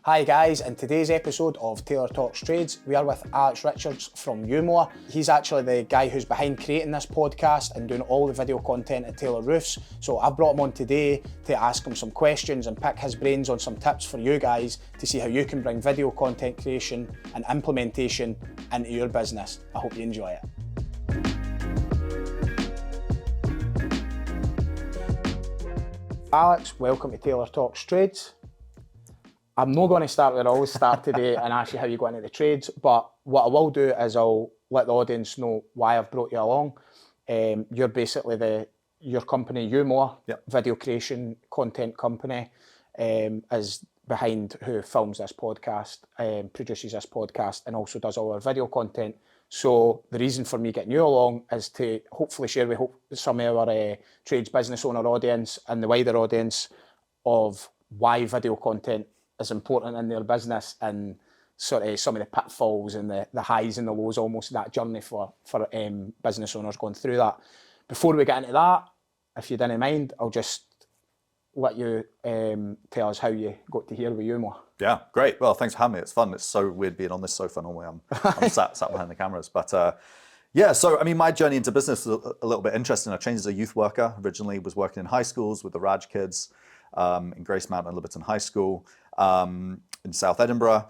Hi guys, in today's episode of Taylor Talks Trades, we are with Alex Richards from YouMore. He's actually the guy who's behind creating this podcast and doing all the video content at Taylor Roofs. So I've brought him on today to ask him some questions and pick his brains on some tips for you guys to see how you can bring video content creation and implementation into your business. I hope you enjoy it. Alex, welcome to Taylor Talks Trades. I'm not going to start where I always start today and ask you how you got into the trades, but what I will do is I'll let the audience know why I've brought you along. You're basically your company, YouMore, video creation content company, is behind who films this podcast, produces this podcast, and also does all our video content. So the reason for me getting you along is to hopefully share with some of our trades business owner audience and the wider audience of why video content is important in their business and sort of some of the pitfalls and the highs and the lows, almost that journey for business owners going through that. Before we get into that, if you didn't mind, I'll just let you tell us how you got to here with YouMore. Yeah, great. Well, thanks for having me. It's fun. It's so weird being on this sofa. Normally I'm sat behind the cameras. But yeah, so I mean, my journey into business was a little bit interesting. I trained as a youth worker. Originally was working in high schools with the Raj kids in Grace Mount and Liberton High School in South Edinburgh.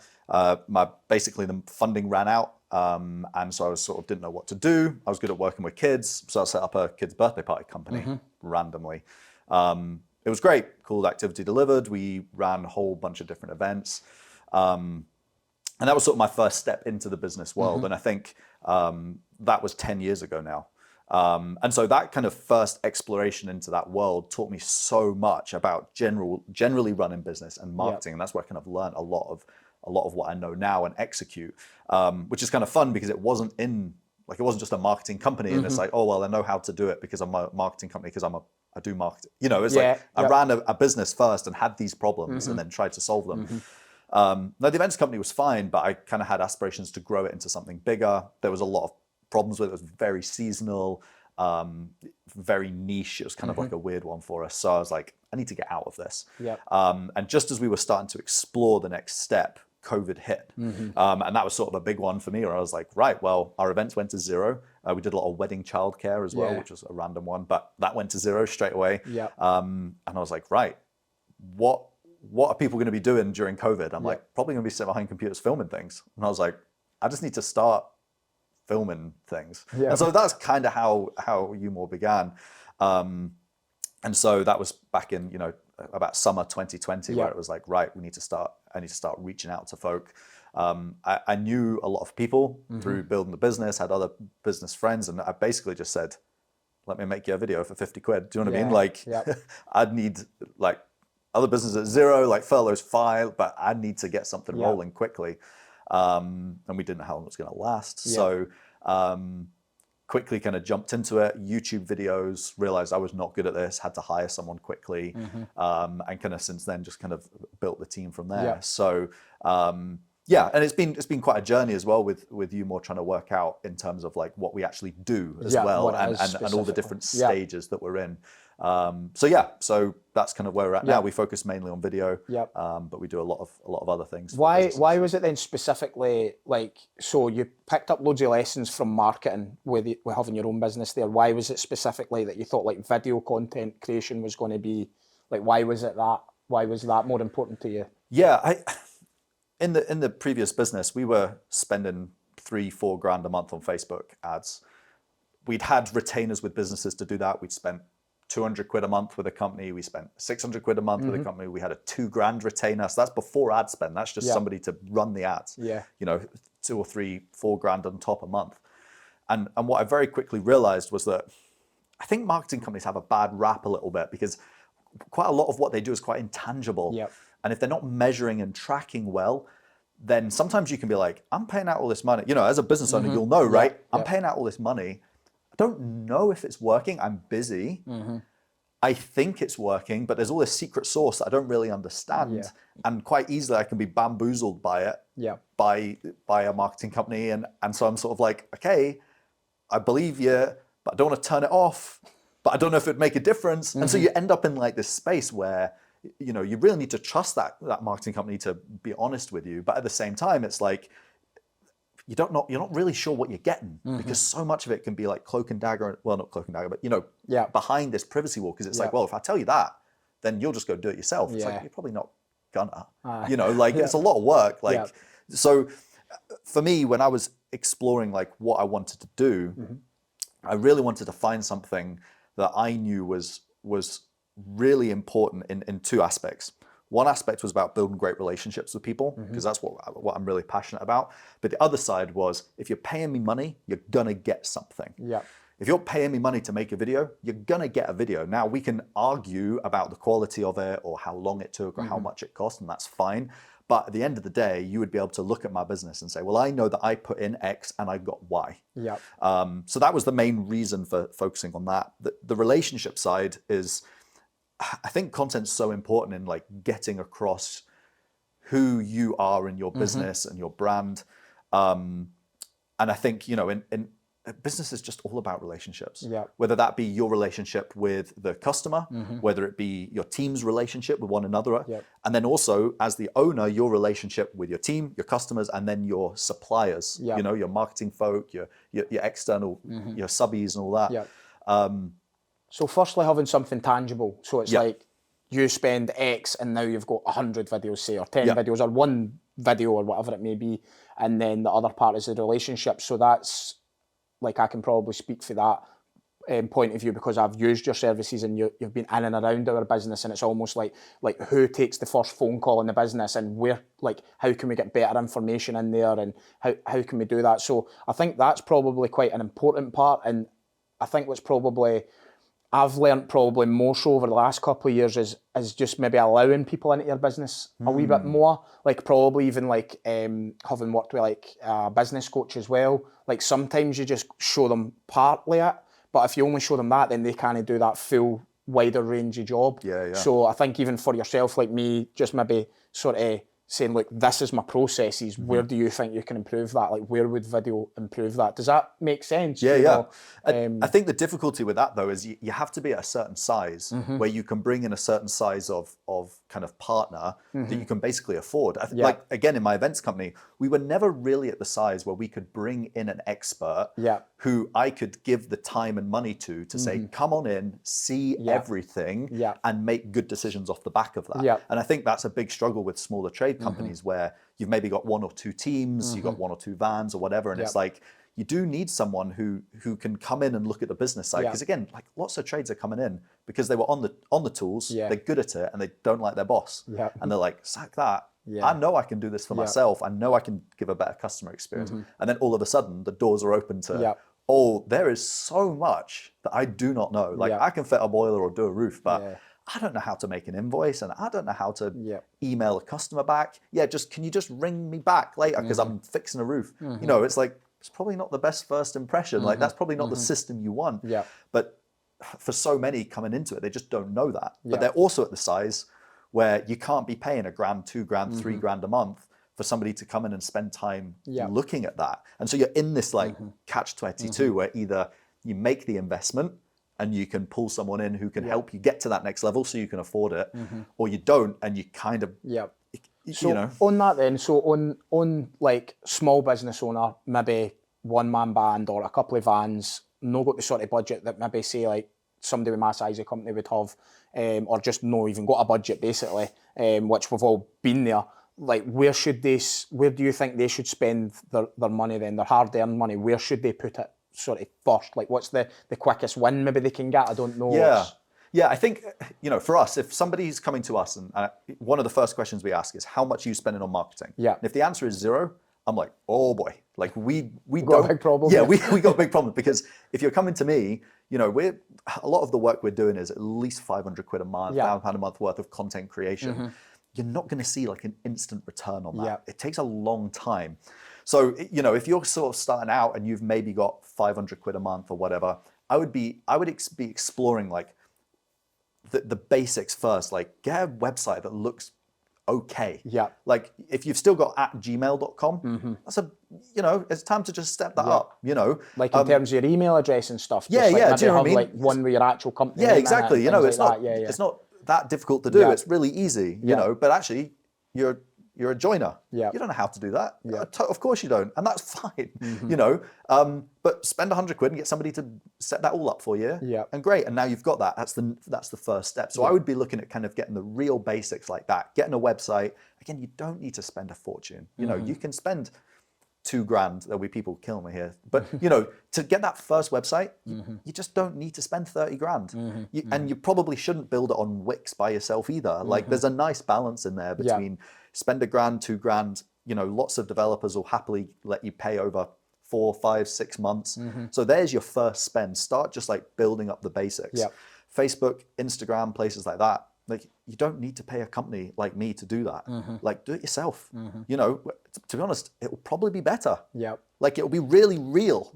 Basically the funding ran out. And so I was sort of didn't know what to do. I was good at working with kids. So I set up a kids' birthday party company randomly. It was great, cool activity delivered. We ran a whole bunch of different events. And that was sort of my first step into the business world. And I think that was 10 years ago now. And so that kind of first exploration into that world taught me so much about generally running business and marketing. And that's where I kind of learned a lot of what I know now and execute, which is kind of fun because it wasn't just a marketing company. And it's like, oh, well, I know how to do it because I'm a marketing company because I do marketing. You know, it's like I ran a business first and had these problems and then tried to solve them. Now the events company was fine, but I kind of had aspirations to grow it into something bigger. There was a lot of problems with it. It was very seasonal, very niche. It was kind of like a weird one for us. So I was like, I need to get out of this. And just as we were starting to explore the next step, COVID hit. And that was sort of a big one for me where I was like, right, well, our events went to zero. We did a lot of wedding childcare as well, which was a random one, but that went to zero straight away. And I was like, right, what are people going to be doing during COVID? I'm like, probably going to be sitting behind computers filming things. And I was like, I just need to start filming things. And so that's kind of how YouMore began. And so that was back in, about summer 2020 where it was like, right, I need to start reaching out to folk. I knew a lot of people through building the business, had other business friends, and I basically just said, let me make you a video for 50 quid. Do you know what I mean? Like I'd need like other businesses at zero, like furloughs fine, but I need to get something rolling quickly. And we didn't know how long it was going to last. So quickly kind of jumped into it, YouTube videos, realized I was not good at this, had to hire someone quickly. And kind of since then just kind of built the team from there. So and it's been quite a journey as well with YouMore trying to work out in terms of like what we actually do as well and all the different stages that we're in. So that's kind of where we're at now. We focus mainly on video, but we do a lot of other things. Why was it then specifically like, so you picked up loads of lessons from marketing with having your own business there. Why was it specifically that you thought like video content creation was going to be like, why was that more important to you? Yeah, in the previous business, we were spending $3-4 grand a month on Facebook ads. We'd had retainers with businesses to do that. We'd spent 200 quid a month with a company. We spent 600 quid a month with a company. We had a $2 grand retainer. So that's before ad spend. That's just somebody to run the ads. 2 or 3, 4 grand on top a month. And what I very quickly realized was that I think marketing companies have a bad rap a little bit because quite a lot of what they do is quite intangible. And if they're not measuring and tracking well, then sometimes you can be like, I'm paying out all this money. As a business owner, you'll know, right? I'm paying out all this money. I don't know if it's working. I'm busy. I think it's working, but there's all this secret sauce that I don't really understand. And quite easily I can be bamboozled by it, by a marketing company. And so I'm sort of like, okay, I believe you, but I don't want to turn it off, but I don't know if it'd make a difference. And so you end up in like this space where you really need to trust that marketing company to be honest with you. But at the same time, it's like, you're not really sure what you're getting, because so much of it can be like cloak and dagger. Well, not cloak and dagger, but behind this privacy wall. Because it's like, well, if I tell you that, then you'll just go do it yourself. It's like, you're probably not gonna. It's a lot of work. So for me, when I was exploring like what I wanted to do, I really wanted to find something that I knew was really important in two aspects. One aspect was about building great relationships with people, because that's what I'm really passionate about. But the other side was, if you're paying me money, you're gonna get something. Yeah. If you're paying me money to make a video, you're gonna get a video. Now, we can argue about the quality of it, or how long it took, or how much it cost, and that's fine. But at the end of the day, you would be able to look at my business and say, well, I know that I put in X and I got Y. Yeah. So that was the main reason for focusing on that. The relationship side is, I think content's so important in like getting across who you are in your business and your brand. And I think, in business is just all about relationships. Yeah. Whether that be your relationship with the customer, whether it be your team's relationship with one another, and then also as the owner, your relationship with your team, your customers, and then your suppliers. Your marketing folk, your external, your subbies and all that. So firstly, having something tangible. So it's like you spend X and now you've got 100 videos, say, or 10 videos, or one video, or whatever it may be. And then the other part is the relationship. So that's like, I can probably speak for that point of view, because I've used your services and you've been in and around our business, and it's almost like who takes the first phone call in the business, and where, like, how can we get better information in there, and how can we do that? So I think that's probably quite an important part. And I think what's probably I've learned probably more so over the last couple of years is just maybe allowing people into your business a wee bit more. Like, probably even like having worked with like a business coach as well. Like, sometimes you just show them partly it, but if you only show them that, then they can't do that full wider range of job. So I think even for yourself, like me, just maybe sort of saying, look, this is my processes. Where do you think you can improve that? Like, where would video improve that? Does that make sense? I think the difficulty with that, though, is you have to be at a certain size where you can bring in a certain size of kind of partner that you can basically afford. Like, again, in my events company, we were never really at the size where we could bring in an expert who I could give the time and money to say, come on in, see everything, and make good decisions off the back of that. And I think that's a big struggle with smaller trade companies, where you've maybe got one or two teams, you've got one or two vans or whatever, and it's like, you do need someone who can come in and look at the business side, because again, like, lots of trades are coming in because they were on the tools, they're good at it, and they don't like their boss, and they're like, sack that. I know I can do this for myself. I know I can give a better customer experience. And then all of a sudden, the doors are open to, oh, there is so much that I do not know. Like, I can fit a boiler or do a roof, but I don't know how to make an invoice, and I don't know how to email a customer back. Can you just ring me back later because I'm fixing a roof? It's like, it's probably not the best first impression. Like, that's probably not the system you want. But for so many coming into it, they just don't know that. But they're also at the size where you can't be paying $1,000, $2,000, $3,000 a month for somebody to come in and spend time looking at that. And so you're in this like catch-22 where either you make the investment and you can pull someone in who can help you get to that next level so you can afford it, or you don't, and you kind of, So on that then, so on like small business owner, maybe one-man band or a couple of vans, no got the sort of budget that maybe say like somebody with my size of company would have, or just no even got a budget basically, which we've all been there. Like, where do you think they should spend their money then, their hard-earned money? Where should they put it sort of first? Like, what's the quickest win maybe they can get? I don't know. I think, for us, if somebody's coming to us, and one of the first questions we ask is, how much are you spending on marketing? And if the answer is 0, I'm like, oh boy, like we got a big problem. We got a big problem, because if you're coming to me, a lot of the work we're doing is at least 500 quid a month, £1,000 a month worth of content creation. You're not going to see like an instant return on that. It takes a long time. So, if you're sort of starting out and you've maybe got 500 quid a month or whatever, I would be exploring like the basics first. Like, get a website that looks okay. Like, if you've still got @gmail.com, that's it's time to just step that up, Like, in terms of your email address and stuff. Just like do you know what I mean? Like one with your actual company. Exactly. It's not that difficult to do. Yeah. It's really easy, you Yeah. know, but actually you're a joiner. Yeah. You don't know how to do that. Yeah. Of course you don't. And that's fine, Mm-hmm. you know. But spend 100 quid and get somebody to set that all up for you. Yeah. And great. And now you've got that. That's the first step. So I would be looking at kind of getting the real basics like that. Getting a website. Again, you don't need to spend a fortune. You know, you can spend $2,000. There'll be people killing me here. But, you know, to get that first website, you just don't need to spend 30 grand. And you probably shouldn't build it on Wix by yourself either. Like there's a nice balance in there between spend $1,000, $2,000. You know, lots of developers will happily let you pay over 4, 5, 6 months. So there's your first spend. Start just like building up the basics. Yep. Facebook, Instagram, places like that. Like you don't need to pay a company like me to do that. Like do it yourself. You know, to be honest, it will probably be better. Yep. Like it will be really real.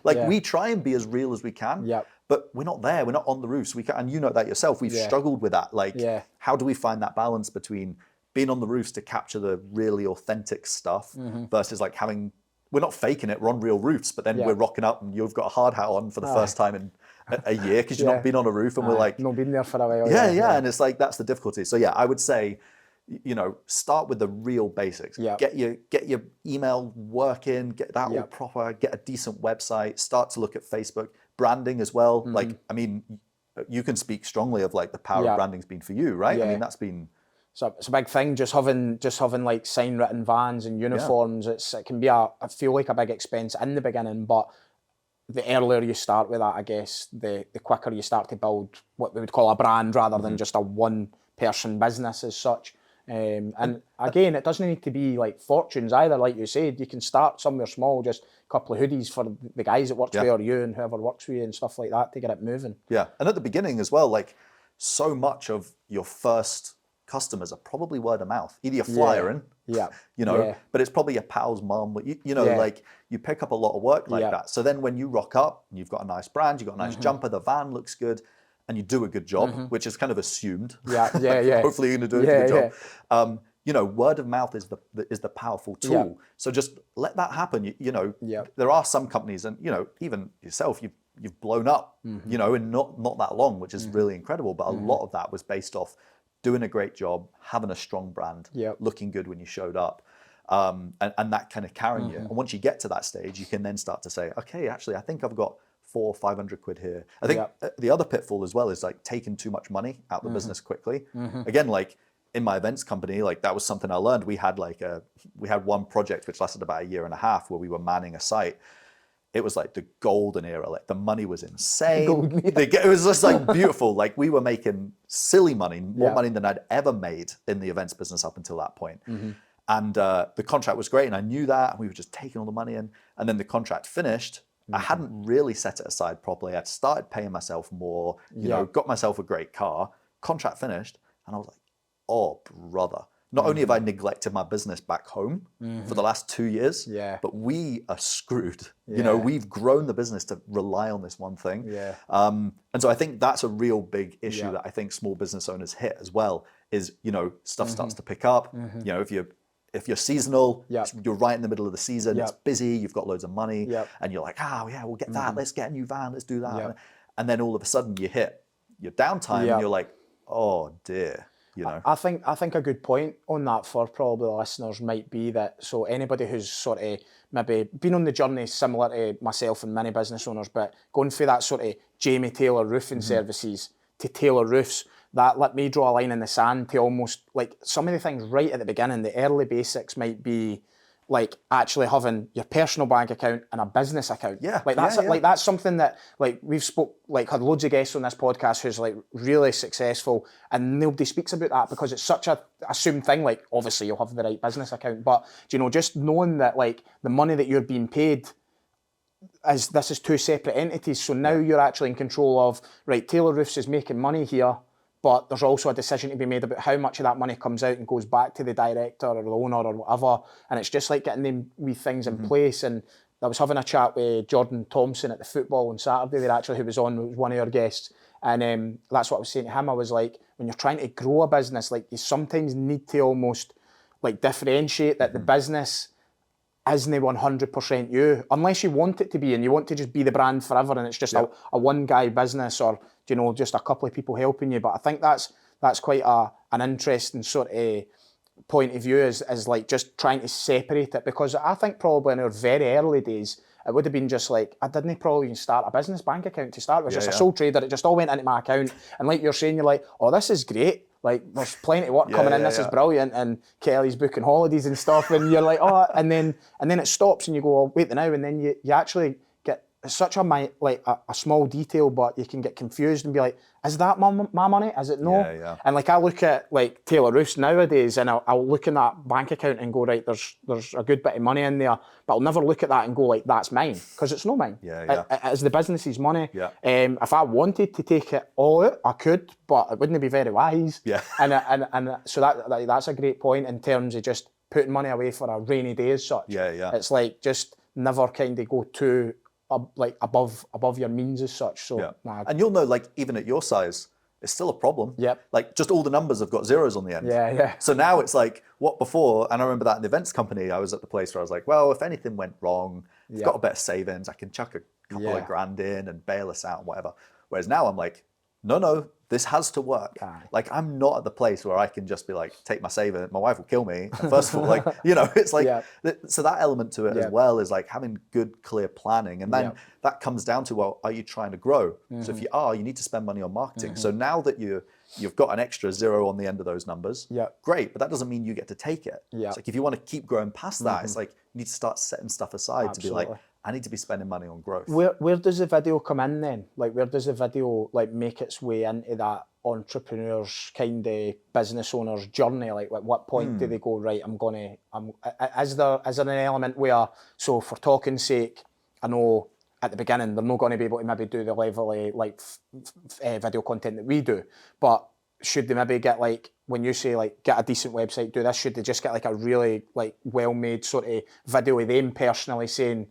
Like Yeah. we try and be as real as we can. Yep. But we're not there. We're not on the roofs. We can, and you know that yourself. We've Yeah. struggled with that. Like, Yeah. how do we find that balance between being on the roofs to capture the really authentic stuff versus like having, we're not faking it. We're on real roofs, but then Yeah. we're rocking up and you've got a hard hat on for the first time in a year because you've Yeah. not been on a roof, and we're like, not been there for a while. yeah, and it's like that's the difficulty. So yeah, I would say, you know, start with the real basics. Yeah. Get your email working, get that all Yeah. proper, get a decent website, start to look at Facebook branding as well. Like, I mean, you can speak strongly of like the power Yeah. of branding's been for you, right? I Yeah. mean, that's been So it's a big thing. Just having like sign written vans and uniforms. It can be I feel like a big expense in the beginning, but the earlier you start with that, I guess, the quicker you start to build what we would call a brand rather than just a one person business as such. And again, it doesn't need to be like fortunes either. Like you said, you can start somewhere small, just a couple of hoodies for the guys that works for you and whoever works for you and stuff like that to get it moving. Yeah, and at the beginning as well, like so much of your first customers are probably word of mouth. Either you're flyering, you know, but it's probably your pal's mum. You know, like you pick up a lot of work like that. So then when you rock up and you've got a nice brand, you've got a nice jumper, the van looks good, and you do a good job, which is kind of assumed. Yeah. Hopefully you're going to do a good job. You know, word of mouth is the powerful tool. So just let that happen. You know, there are some companies, and you know, even yourself, you've blown up, you know, in not that long, which is really incredible. But a lot of that was based off doing a great job, having a strong brand, looking good when you showed up, and that kind of carrying you. And once you get to that stage, you can then start to say, okay, actually, I think I've got 400 or 500 quid here. I think the other pitfall as well is like taking too much money out of the business quickly. Again, like in my events company, like that was something I learned. We had one project which lasted about 1.5 years where we were manning a site. It was like the golden era. Like the money was insane. It was just like beautiful. Like we were making silly money, more money than I'd ever made in the events business up until that point. And the contract was great, and I knew that. And we were just taking all the money in. And then the contract finished. I hadn't really set it aside properly. I'd started paying myself more. You know, got myself a great car. Contract finished, and I was like, "Oh, brother." Not only have I neglected my business back home for the last 2 years, but we are screwed. You know, we've grown the business to rely on this one thing. And so I think that's a real big issue that I think small business owners hit as well is, you know, stuff starts to pick up. You know, if you're seasonal, you're right in the middle of the season, it's busy, you've got loads of money, and you're like, we'll get that, let's get a new van, let's do that. And then all of a sudden you hit your downtime and you're like, oh dear. You know. I think a good point on that for probably the listeners might be that, so anybody who's sort of maybe been on the journey similar to myself and many business owners, but going through that sort of Jamie Taylor roofing services to Taylor roofs, that let me draw a line in the sand to almost like some of the things right at the beginning, the early basics might be like actually having your personal bank account and a business account. Like that's something that like we've had loads of guests on this podcast who's like really successful, and nobody speaks about that because it's such a assumed thing. Like obviously you'll have the right business account, but you know, just knowing that like the money that you're being paid this is two separate entities. So now you're actually in control of, right, Taylor Roofs is making money here, but there's also a decision to be made about how much of that money comes out and goes back to the director or the owner or whatever. And it's just like getting them wee things in place. And I was having a chat with Jordan Thompson at the football on Saturday there actually, who was one of our guests. And that's what I was saying to him. I was like, when you're trying to grow a business, like you sometimes need to almost like differentiate that the business isn't 100% you, unless you want it to be and you want to just be the brand forever and it's just a one guy business or, you know, just a couple of people helping you. But I think that's that's quite an interesting sort of point of view, is like just trying to separate it, because I think probably in our very early days it would have been just like, I didn't probably even start a business bank account to start with, just a sole trader. It just all went into my account, and like you're saying, you're like, oh, this is great, like there's plenty of work coming in, this is brilliant, and Kelly's booking holidays and stuff, and you're like, oh, and then it stops and you go, oh, wait now, and then you actually get such a small detail, but you can get confused and be like, is that my money? Is it no? And like I look at like Taylor Roofs nowadays, and I'll look in that bank account and go, right, there's a good bit of money in there, but I'll never look at that and go like, that's mine, because it's not mine. It's the business's money. If I wanted to take it all out, I could, but it wouldn't be very wise. And so that's a great point in terms of just putting money away for a rainy day as such. It's like just never kind of go too like above your means as such. So and you'll know, like even at your size, it's still a problem. Like just all the numbers have got zeros on the end. So now it's like, what before, and I remember that in the events company, I was at the place where I was like, well, if anything went wrong, I've got a bit of savings, I can chuck a couple of grand in and bail us out and whatever. Whereas now I'm like, no, this has to work. Like I'm not at the place where I can just be like, take my saving, my wife will kill me. And first of all, like, you know, it's like, so that element to it as well is like having good, clear planning. And then that comes down to, well, are you trying to grow? So if you are, you need to spend money on marketing. So now that you've got an extra zero on the end of those numbers, great, but that doesn't mean you get to take it. It's like, if you want to keep growing past that, it's like, you need to start setting stuff aside to be like, I need to be spending money on growth. Where does the video come in then? Like, where does the video like make its way into that entrepreneur's kind of business owner's journey? Like, at what point do they go, right, is there an element where, so for talking sake, I know at the beginning they're not going to be able to maybe do the level of like video content that we do, but should they maybe get, like, when you say like get a decent website, do this, should they just get like a really like well-made sort of video of them personally saying,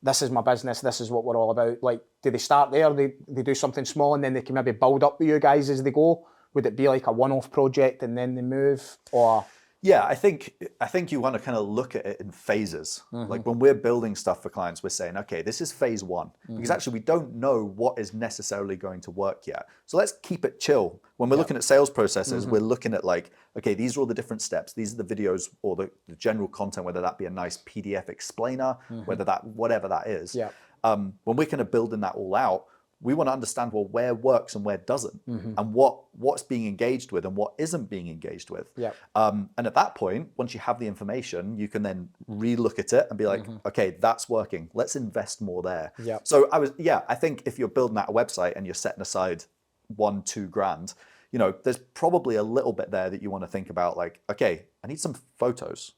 this is my business, this is what we're all about? Like, do they start there, they do something small, and then they can maybe build up with you guys as they go? Would it be like a one-off project and then they move, or? Yeah, I think you want to kind of look at it in phases. Like when we're building stuff for clients, we're saying, okay, this is phase one, because actually we don't know what is necessarily going to work yet. So let's keep it chill. When we're looking at sales processes, we're looking at like, okay, these are all the different steps. These are the videos or the general content, whether that be a nice PDF explainer, whatever that is. When we're kind of building that all out, we want to understand, well, where works and where doesn't, and what's being engaged with and what isn't being engaged with. And at that point, once you have the information, you can then re-look at it and be like, okay, that's working. Let's invest more there. So I think if you're building out a website and you're setting aside $1-2 grand, you know, there's probably a little bit there that you want to think about, like, okay, I need some photos.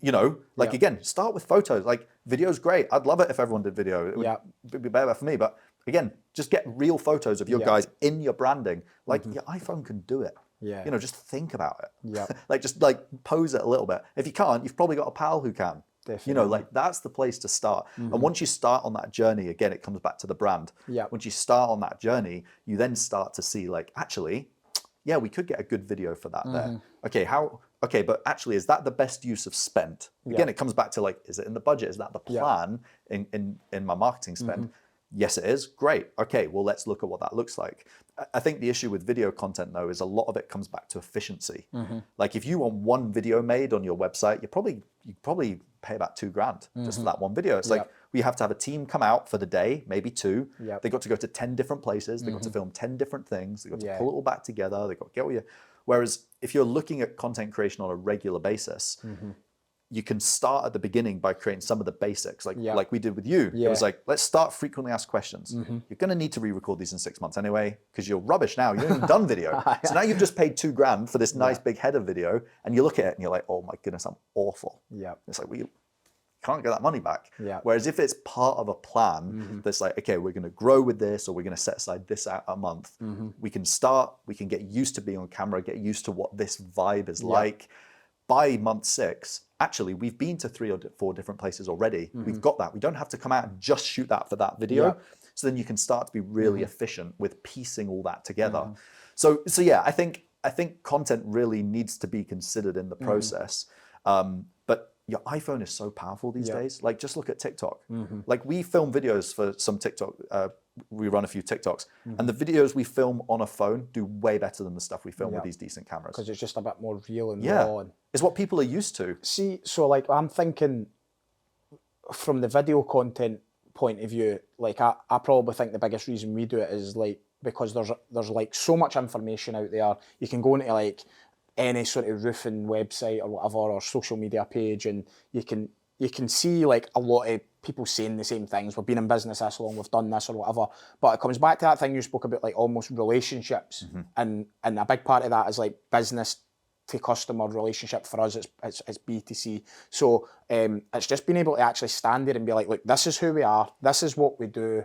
You know, like again, start with photos. Like, video's great. I'd love it if everyone did video. It would be better for me, but again, just get real photos of your guys in your branding. Like, your iPhone can do it. You know, just think about it. Like, just like pose it a little bit. If you can't, you've probably got a pal who can. You know, like that's the place to start. And once you start on that journey, again, it comes back to the brand. Once you start on that journey, you then start to see like, actually, yeah, we could get a good video for that there. Okay, but actually, is that the best use of spend? Again, it comes back to like, is it in the budget? Is that the plan in my marketing spend? Yes, it is. Great. Okay, well, let's look at what that looks like. I think the issue with video content, though, is a lot of it comes back to efficiency. Like, if you want one video made on your website, you probably pay about $2 grand just for that one video. It's like, we have to have a team come out for the day, maybe 2. They got to go to 10 different places. They got to film 10 different things. They got to pull it all back together. They got to get all your... Whereas if you're looking at content creation on a regular basis, you can start at the beginning by creating some of the basics, like we did with you. It was like, let's start frequently asked questions. You're going to need to re-record these in 6 months anyway, because you're rubbish now. You haven't even done video. So now you've just paid $2 grand for this nice big header video, and you look at it and you're like, oh my goodness, I'm awful. It's like, well, you can't get that money back. Whereas if it's part of a plan that's like, okay, we're going to grow with this, or we're going to set aside this out a month, we can start, we can get used to being on camera, get used to what this vibe is like. By month 6, actually, we've been to 3 or 4 different places already. We've got that. We don't have to come out and just shoot that for that video. So then you can start to be really efficient with piecing all that together. So yeah, I think content really needs to be considered in the process. But your iPhone is so powerful these days. Like, just look at TikTok. Like, we film videos for some TikTok we run a few TikToks, and the videos we film on a phone do way better than the stuff we film with these decent cameras. Because it's just a bit more real and raw. And it's what people are used to. see, so like I'm thinking from the video content point of view, like I probably think the biggest reason we do it is like because there's like so much information out there. You can go into like any sort of roofing website or whatever or social media page, and you can see like a lot of people saying the same things. We've been in business this long, we've done this or whatever. But it comes back to that thing you spoke about, like almost relationships, and a big part of that is like business to customer relationship. For us, it's B2C. So it's just being able to actually stand there and be like, look, this is who we are, this is what we do.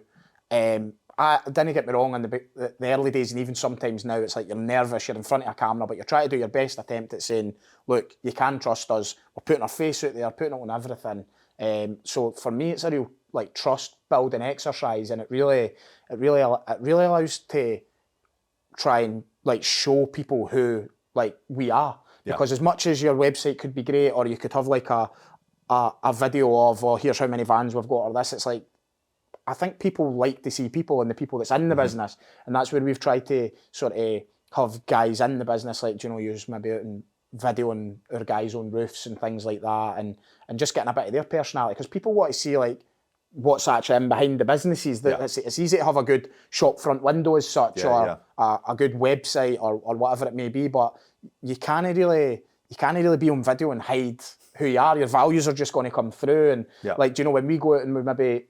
I didn't get me wrong, in the early days, and even sometimes now, it's like you're nervous, you're in front of a camera, but you're trying to do your best attempt at saying, look, you can trust us, we're putting our face out there, putting it on everything. So for me, it's a real like trust building exercise, and it really allows to try and like show people who like we are. Because as much as your website could be great, or you could have like a video of, well, here's how many vans we've got, or this, it's like, I think people like to see people and the people that's in the business, and that's where we've tried to sort of have guys in the business, like, you know, use maybe out in videoing our guys on roofs and things like that, and just getting a bit of their personality, because people want to see like what's actually in behind the businesses. It's easy to have a good shop front window as such, or a good website or whatever it may be, but you can't really be on video and hide who you are. Your values are just going to come through, and like, do you know, when we go out and we maybe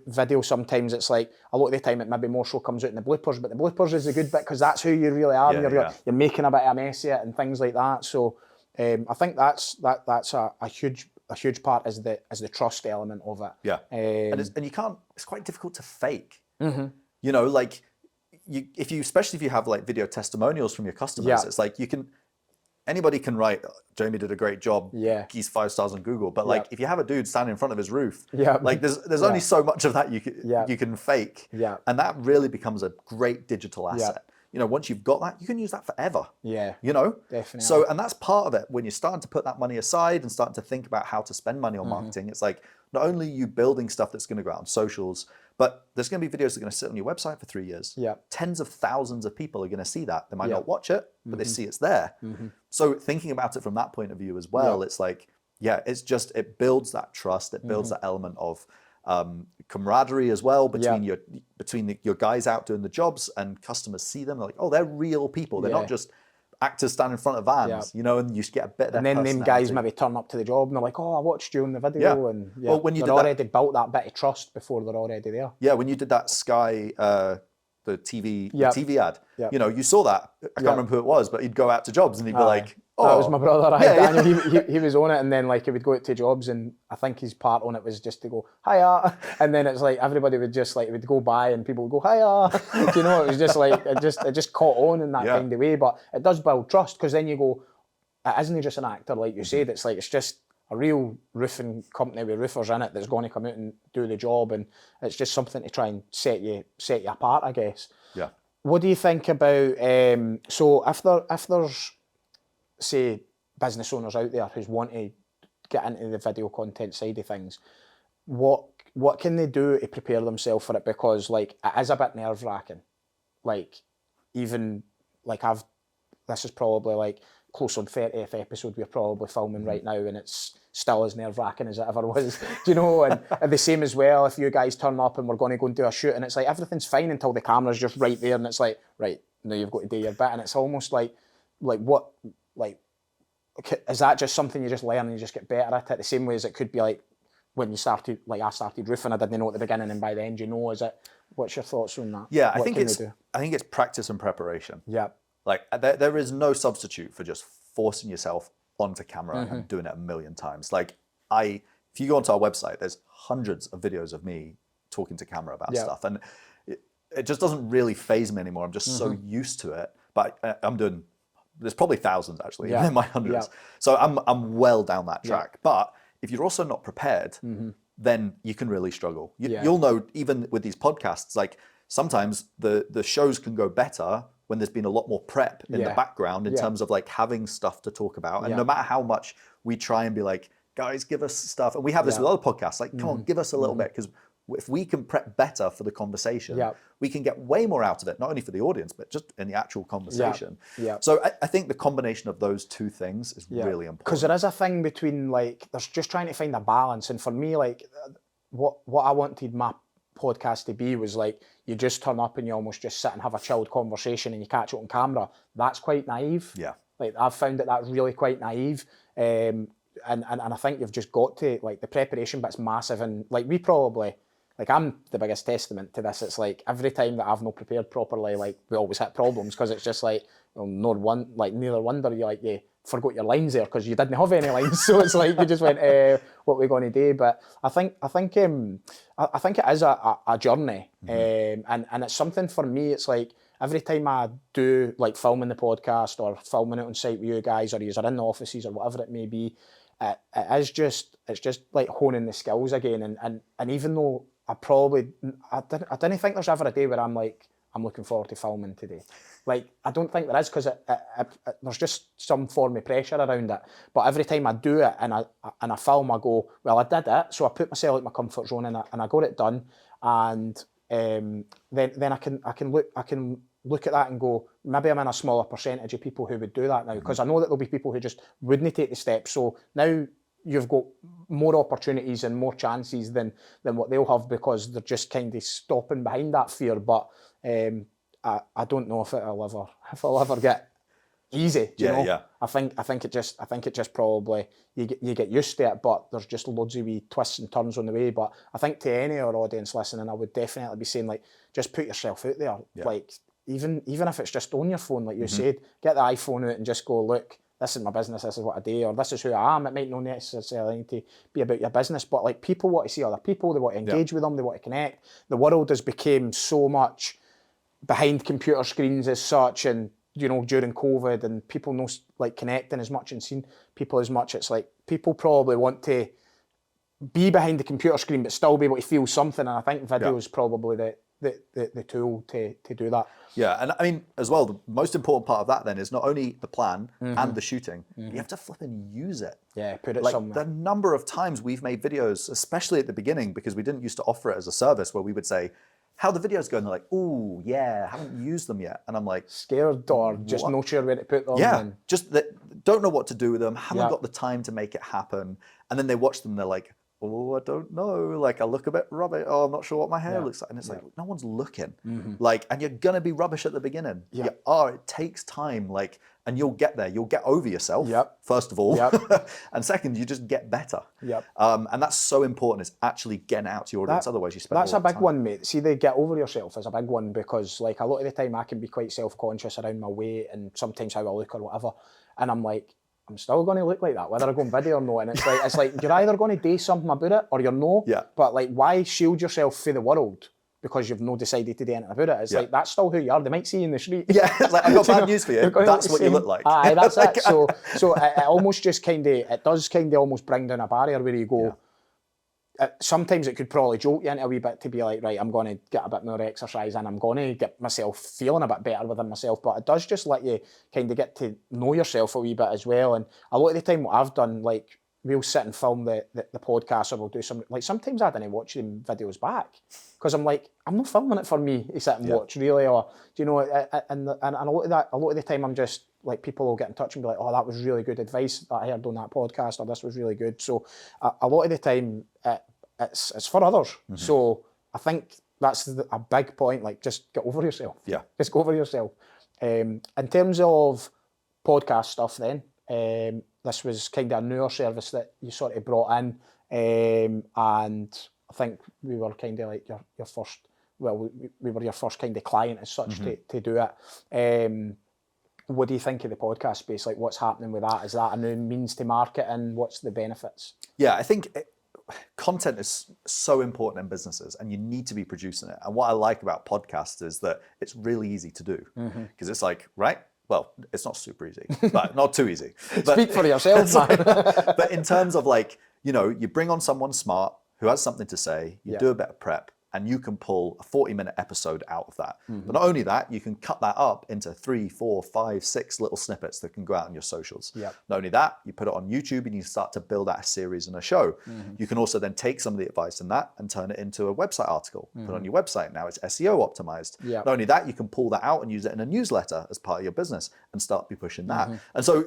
video, sometimes it's like a lot of the time it maybe more so comes out in the bloopers, but the bloopers is the good bit because that's who you really are, and you're making a bit of a mess of it and things like that. So I think that's a huge part is the trust element of it. And you can't, it's quite difficult to fake. You know, like especially if you have like video testimonials from your customers, it's like anybody can write, Jamie did a great job, he's 5 stars on Google. But like, if you have a dude standing in front of his roof, like there's only so much of that you can fake. And that really becomes a great digital asset. You know, once you've got that, you can use that forever. You know? Definitely. So, and that's part of it. When you're starting to put that money aside and starting to think about how to spend money on marketing, it's like, not only are you building stuff that's going to go out on socials, but there's going to be videos that are going to sit on your website for 3 years. Tens of thousands of people are going to see that. They might not watch it, but they see it's there. So thinking about it from that point of view as well, it's like, it's just, it builds that trust. It builds that element of camaraderie as well between your guys out doing the jobs, and customers see them. They're like, oh, they're real people. They're not just actors standing in front of vans, you know, and you just get a bit of and then them guys maybe turn up to the job and they're like, oh, I watched you in the video. And well, when you they're already built that bit of trust before they're already there. When you did that Sky the TV ad, you know, you saw that. I can't remember who it was, but he'd go out to jobs and he'd be like, oh, that was my brother, Daniel. He was on it, and then like he would go out to jobs, and I think his part on it was just to go hiya, and then it's like everybody would just like, it would go by and people would go hiya. You know, it was just like it just caught on in that kind of way. But it does build trust, because then you go, it isn't just an actor like you said. It's like, it's just a real roofing company with roofers in it that's going to come out and do the job, and it's just something to try and set you apart, I guess. What do you think about so if there's, say, business owners out there who want to get into the video content side of things, what can they do to prepare themselves for it? Because like, it is a bit nerve-wracking. Like, even like this is probably like close on 30th episode we're probably filming right now, and it's still as nerve-wracking as it ever was. Do you know? And the same as well, if you guys turn up and we're going to go and do a shoot, and it's like everything's fine until the camera's just right there, and it's like, right, now you've got to do your bit, and it's almost like what, like, is that just something you just learn and you just get better at it? The same way as it could be like when you started, like I started roofing, I didn't know at the beginning, and by the end you know. Is it? What's your thoughts on that? I think it's practice and preparation. Like there is no substitute for just forcing yourself onto camera and doing it a million times. Like if you go onto our website, there's hundreds of videos of me talking to camera about stuff, and it just doesn't really faze me anymore. I'm just so used to it. But I'm doing, there's probably thousands actually in my hundreds. So I'm well down that track. But if you're also not prepared, then you can really struggle. You'll know, even with these podcasts, like sometimes the shows can go better when there's been a lot more prep in the background in terms of like having stuff to talk about. And no matter how much we try and be like, guys, give us stuff. And we have this with other podcasts, like, come on, give us a little bit, because if we can prep better for the conversation, we can get way more out of it, not only for the audience, but just in the actual conversation. So I think the combination of those two things is really important. Because there is a thing between, like, there's just trying to find a balance. And for me, like, what I wanted my podcast to be was like, you just turn up and you almost just sit and have a chilled conversation and you catch it on camera. That's quite naive. Like, I've found that that's really quite naive. And I think you've just got to, like, the preparation bit's massive. And like, we probably, like, I'm the biggest testament to this. It's like every time that I've not prepared properly, like, we always hit problems, because it's just like, well, neither wonder you forgot your lines there because you didn't have any lines. So it's like you just went, what we're going to do. But I think it is a journey, and it's something for me. It's like every time I do, like, filming the podcast or filming it on site with you guys, or you're in the offices or whatever it may be, it's just like honing the skills again. And even though I didn't think there's ever a day where I'm like, I'm looking forward to filming today. Like, I don't think there is, because there's just some form of pressure around it. But every time I do it and I film, I go, well, I did it, so I put myself in my comfort zone and I got it done. And then I can look at that and go, maybe I'm in a smaller percentage of people who would do that now, because I know that there'll be people who just wouldn't take the step. So now you've got more opportunities and more chances than what they'll have, because they're just kind of stopping behind that fear. But I don't know if it'll ever get easy. Do you know? I think it just probably you get used to it, but there's just loads of wee twists and turns on the way. But I think to any of our audience listening, I would definitely be saying, like, just put yourself out there. Like, even if it's just on your phone, like you said, get the iPhone out and just go, look, this is my business, this is what I do, or this is who I am. It might not necessarily need to be about your business, but like, people want to see other people, they want to engage with them, they want to connect. The world has become so much behind computer screens as such, and you know, during COVID, and people not like connecting as much and seeing people as much. It's like people probably want to be behind the computer screen but still be able to feel something, and I think video is probably the tool to do that. Yeah, and I mean, as well, the most important part of that then is not only the plan and the shooting, you have to flip and use it. Yeah, put it like, somewhere. The number of times we've made videos, especially at the beginning, because we didn't used to offer it as a service, where we would say, how the videos go? And they're like, oh, yeah, haven't used them yet. And I'm like, scared, or just not sure where to put them. Yeah, just that, don't know what to do with them, haven't got the time to make it happen. And then they watch them, they're like, oh, I don't know, like, I look a bit rubbish, oh, I'm not sure what my hair looks like. And it's like, no one's looking. Like, and you're gonna be rubbish at the beginning. You are, it takes time, like, and you'll get there. You'll get over yourself, first of all. And second, you just get better. And that's so important, is actually getting out to your audience. Otherwise you spend That's a big one, mate. See, the get over yourself is a big one, because like, a lot of the time I can be quite self-conscious around my weight and sometimes how I look or whatever. And I'm like, I'm still going to look like that, whether I go on video or not. And it's like you're either going to do something about it or you're no. But like, why shield yourself from the world because you've not decided to do anything about it? It's like, that's still who you are. They might see you in the street. It's like, I've got bad news for you. That's what you look like. Aye, that's it. So it almost just it does almost bring down a barrier where you go, sometimes it could probably jolt you into a wee bit to be like, right, I'm going to get a bit more exercise and I'm going to get myself feeling a bit better within myself. But it does just let you kind of get to know yourself a wee bit as well. And a lot of the time what I've done, like, we'll sit and film the podcast, or we'll do some, like, sometimes I didn't watch them videos back because I'm like, I'm not filming it for me to sit and watch, really. Or, do you know, and a lot of the time I'm just like, people will get in touch and be like, oh, that was really good advice that I heard on that podcast, or this was really good. So a lot of the time it's for others. So I think that's a big point. Like, just get over yourself. Just go over yourself. In terms of podcast stuff then, this was kind of a newer service that you sort of brought in, and I think we were kind of like your first, well, we were your first kind of client as such to do it. What do you think of the podcast space? Like, what's happening with that? Is that a new means to marketing? What's the benefits? Yeah, I think content is so important in businesses, and you need to be producing it. And what I like about podcasts is that it's really easy to do, because it's like, right? Well, it's not super easy, but not too easy. But, speak for yourself, man. But in terms of, like, you know, you bring on someone smart who has something to say, you do a bit of prep, and you can pull a 40-minute episode out of that. But not only that, you can cut that up into 3, 4, 5, 6 little snippets that can go out on your socials. Yep. Not only that, you put it on YouTube and you start to build out a series and a show. You can also then take some of the advice in that and turn it into a website article. Put it on your website. Now it's SEO optimized. Yep. Not only that, you can pull that out and use it in a newsletter as part of your business and start be pushing that. And so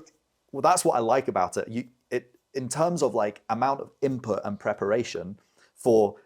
that's what I like about it. In terms of like amount of input and preparation for,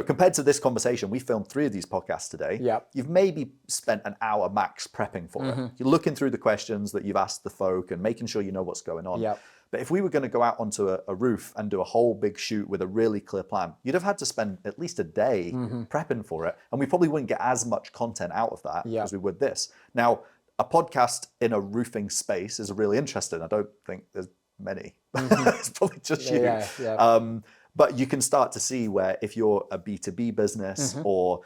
compared to this conversation, we filmed 3 of these podcasts today. Yep. You've maybe spent an hour max prepping for it. You're looking through the questions that you've asked the folk and making sure you know what's going on. Yep. But if we were going to go out onto a roof and do a whole big shoot with a really clear plan, you'd have had to spend at least a day prepping for it. And we probably wouldn't get as much content out of that as we would this. Now, a podcast in a roofing space is really interesting. I don't think there's many. It's probably just you. Yeah. But you can start to see where if you're a B2B business or,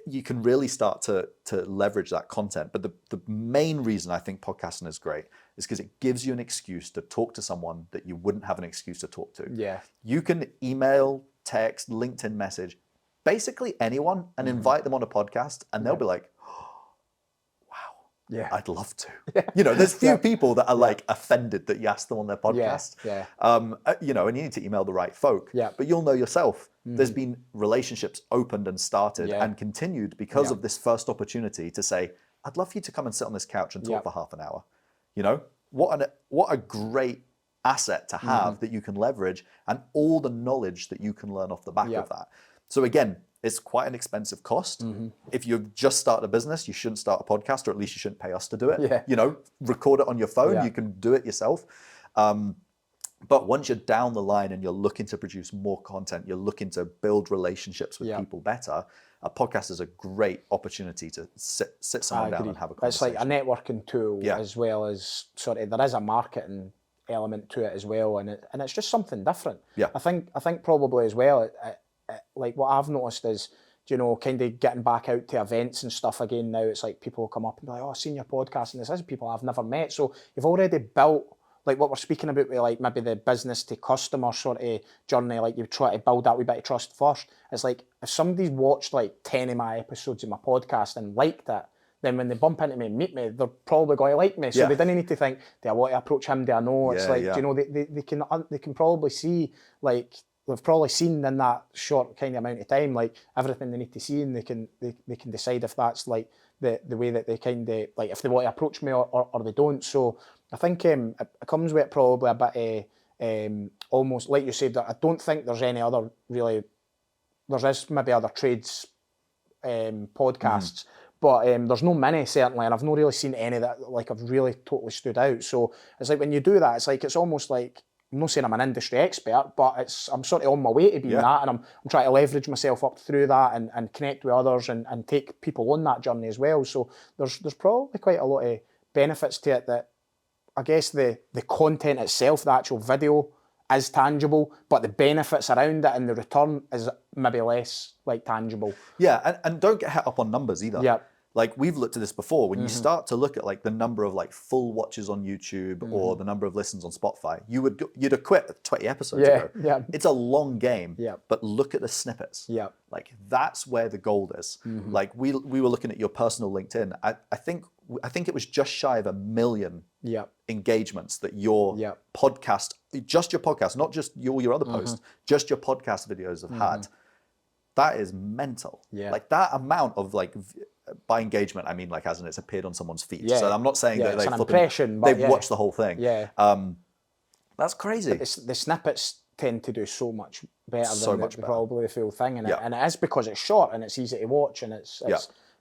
you can really start to leverage that content. But the main reason I think podcasting is great is because it gives you an excuse to talk to someone that you wouldn't have an excuse to talk to. Yeah. You can email, text, LinkedIn message, basically anyone and invite them on a podcast and they'll be like, yeah, I'd love to. There's few people that are like offended that you asked them on their podcast. Yeah. And you need to email the right folk. Yeah. But you'll know yourself. There's been relationships opened and started and continued because of this first opportunity to say, I'd love for you to come and sit on this couch and talk for half an hour. What a great asset to have that you can leverage and all the knowledge that you can learn off the back of that. So again, it's quite an expensive cost. If you've just started a business, you shouldn't start a podcast, or at least you shouldn't pay us to do it. Record it on your phone. You can do it yourself. But once you're down the line and you're looking to produce more content, you're looking to build relationships with people better, a podcast is a great opportunity to sit someone down and have a conversation. It's like a networking tool as well as there is a marketing element to it as well, and it's just something different. I think probably as well. Like what I've noticed is, kind of getting back out to events and stuff again now. It's like people will come up and be like, "Oh, I've seen your podcast," and this is people I've never met. So you've already built like what we're speaking about with like maybe the business to customer sort of journey. Like you try to build that wee bit of trust first. It's like if somebody's watched like 10 of my episodes of my podcast and liked it, then when they bump into me and meet me, they're probably going to like me. So they didn't need to think, do I want to approach him? Do I know? It's they can probably see like. They've probably seen in that short kind of amount of time, like everything they need to see, and they can decide if that's like the way that they kind of like if they want to approach me or they don't. So I think it comes with probably a bit of almost like you said. I don't think there's any other really. There's maybe other trades podcasts, but there's no many certainly, and I've not really seen any that like have really totally stood out. So it's like when you do that, it's like it's almost like. I'm not saying I'm an industry expert, but I'm sort of on my way to being that, and I'm trying to leverage myself up through that and connect with others and take people on that journey as well. So there's probably quite a lot of benefits to it that I guess the content itself, the actual video is tangible, but the benefits around it and the return is maybe less like tangible. Yeah, and don't get hung up on numbers either. Yeah. Like we've looked at this before, when you start to look at like the number of like full watches on YouTube or the number of listens on Spotify, you'd have quit 20 episodes ago. Yeah. It's a long game, but look at the snippets. Yeah. Like that's where the gold is. Like we were looking at your personal LinkedIn. I think it was just shy of 1 million engagements that your podcast, just your podcast, not just your other posts, just your podcast videos have had. That is mental. Yeah. Like that amount of like, by engagement, I mean like as in it's appeared on someone's feed. Yeah. So I'm not saying that they've watched the whole thing. Yeah. That's crazy. But the snippets tend to do so much better than probably the full thing. And, and it is because it's short and it's easy to watch and it's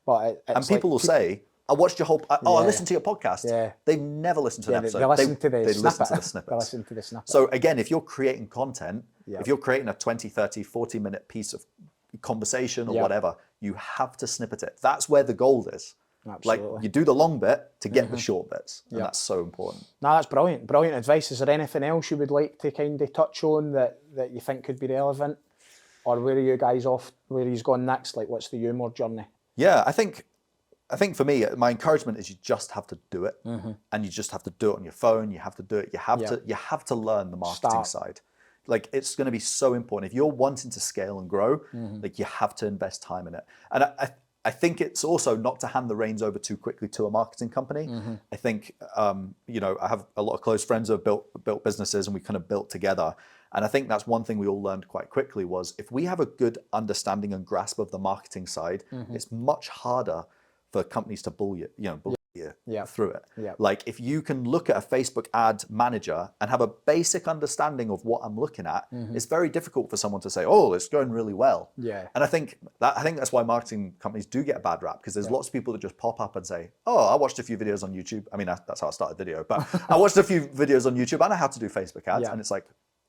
and people will say, I watched your whole, I listened to your podcast. Yeah. They've never listened to an episode. They listen to the snippets. They listen to the snippets. So again, if you're creating content, if you're creating a 20, 30, 40 minute piece of conversation or whatever, you have to snippet it. That's where the gold is. Absolutely. Like you do the long bit to get the short bits, and that's so important. No, that's brilliant. Brilliant advice. Is there anything else you would like to kind of touch on that you think could be relevant, or where are you guys off? Where he's gone next? Like, what's the YouMore journey? Yeah, I think for me, my encouragement is you just have to do it, and you just have to do it on your phone. You have to do it. You have to learn the marketing side. like it's going to be so important. If you're wanting to scale and grow, like you have to invest time in it. And I think it's also not to hand the reins over too quickly to a marketing company. I think, you know, I have a lot of close friends who have built businesses, and we kind of built together. And I think that's one thing we all learned quite quickly was if we have a good understanding and grasp of the marketing side, it's much harder for companies to bully you through it. Like if you can look at a Facebook ad manager and have a basic understanding of what I'm looking at, it's very difficult for someone to say, oh, it's going really well. And I think that's why marketing companies do get a bad rap, because there's lots of people that just pop up and say, oh, I watched a few videos on YouTube. I mean, that's how I started video, but I watched a few videos on YouTube. I know how to do Facebook ads. And it's like,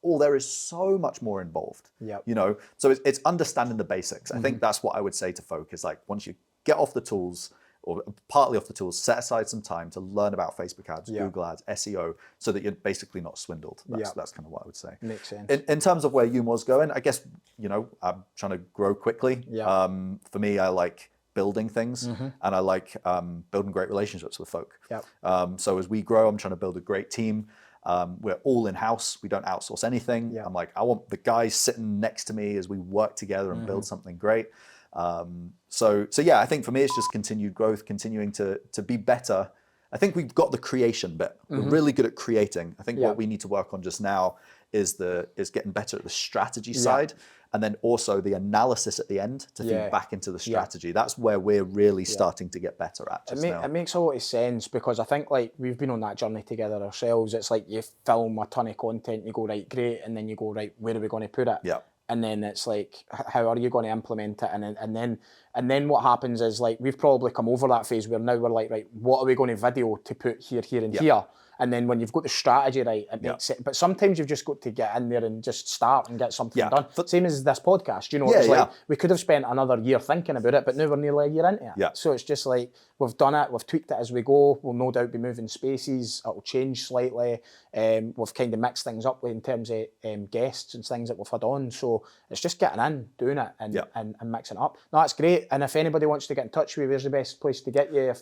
oh, there is so much more involved, you know? So it's understanding the basics. I think that's what I would say to folk is like, once you get off the tools, or partly off the tools, set aside some time to learn about Facebook ads, Google ads, SEO, so that you're basically not swindled. That's kind of what I would say. Makes sense. In terms of where YouMore's going, I guess, you know, I'm trying to grow quickly. For me, I like building things, and I like building great relationships with folk. So as we grow, I'm trying to build a great team. We're all in-house. We don't outsource anything. I'm like, I want the guys sitting next to me as we work together and build something great. So yeah, I think for me, it's just continued growth, continuing to be better. I think we've got the creation bit. We're really good at creating. I think what we need to work on just now is getting better at the strategy side, and then also the analysis at the end to feed back into the strategy. That's where we're really starting to get better at just now. It makes a lot of sense, because I think like we've been on that journey together ourselves. It's like you film a ton of content, you go, right, great, and then you go, right, where are we going to put it? And then it's like, how are you going to implement it? And then what happens is like, we've probably come over that phase where now we're like, right, what are we going to video to put here, here, and here? And then when you've got the strategy right, it makes it. But sometimes you've just got to get in there and just start and get something done. Same as this podcast, you know, it's like we could have spent another year thinking about it, but now we're nearly a year into it. So it's just like, we've done it, we've tweaked it as we go. We'll no doubt be moving spaces. It'll change slightly. We've kind of mixed things up in terms of guests and things that we've had on. So it's just getting in, doing it, and mixing it up. No, that's great. And if anybody wants to get in touch with you, where's the best place to get you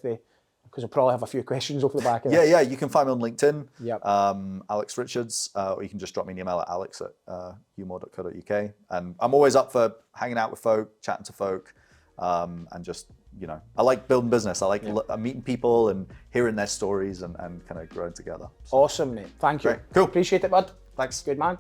because I'll probably have a few questions off the back of it. Yeah, you can find me on LinkedIn, Alex Richards, or you can just drop me an email at alex@youmore.co.uk. And I'm always up for hanging out with folk, chatting to folk, and just, you know, I like building business. I like meeting people and hearing their stories and kind of growing together. So. Awesome, mate. Thank you. Great. Cool. Appreciate it, bud. Thanks. Good man.